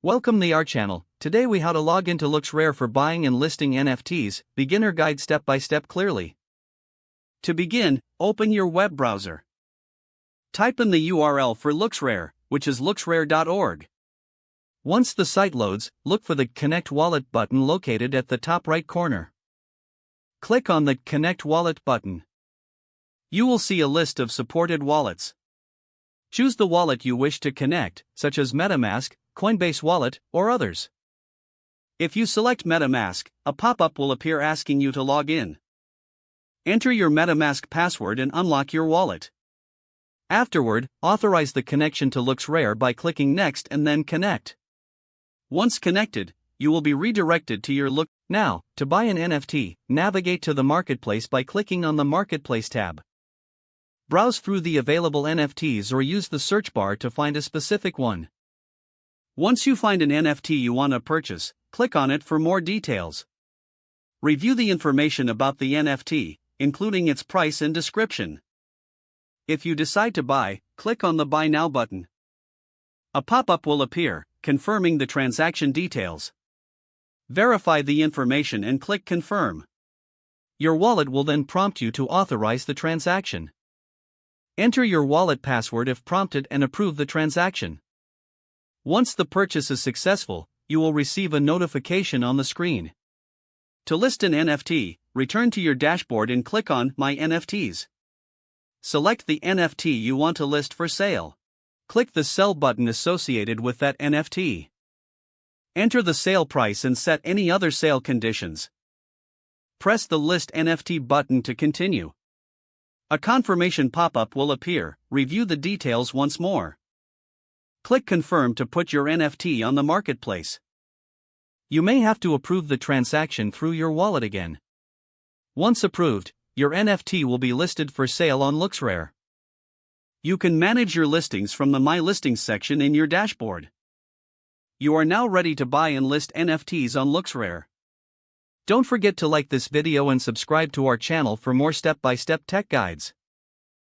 Welcome to our channel. Today we how to log into LooksRare for buying and listing NFTs, beginner guide step by step clearly. To begin, open your web browser. Type in the URL for LooksRare, which is looksrare.org. Once the site loads, look for the Connect Wallet button located at the top right corner. Click on the Connect Wallet button. You will see a list of supported wallets. Choose the wallet you wish to connect, such as MetaMask, Coinbase Wallet, or others. If you select MetaMask, a pop-up will appear asking you to log in. Enter your MetaMask password and unlock your wallet. Afterward, authorize the connection to LooksRare by clicking Next and then Connect. Once connected, you will be redirected to your Look. Now, to buy an NFT, navigate to the Marketplace by clicking on the Marketplace tab. Browse through the available NFTs or use the search bar to find a specific one. Once you find an NFT you want to purchase, click on it for more details. Review the information about the NFT, including its price and description. If you decide to buy, click on the Buy Now button. A pop-up will appear, confirming the transaction details. Verify the information and click Confirm. Your wallet will then prompt you to authorize the transaction. Enter your wallet password if prompted and approve the transaction. Once the purchase is successful, you will receive a notification on the screen. To list an NFT, return to your dashboard and click on My NFTs. Select the NFT you want to list for sale. Click the Sell button associated with that NFT. Enter the sale price and set any other sale conditions. Press the List NFT button to continue. A confirmation pop-up will appear. Review the details once more. Click Confirm to put your NFT on the marketplace. You may have to approve the transaction through your wallet again. Once approved, your NFT will be listed for sale on LooksRare. You can manage your listings from the My Listings section in your dashboard. You are now ready to buy and list NFTs on LooksRare. Don't forget to like this video and subscribe to our channel for more step-by-step tech guides.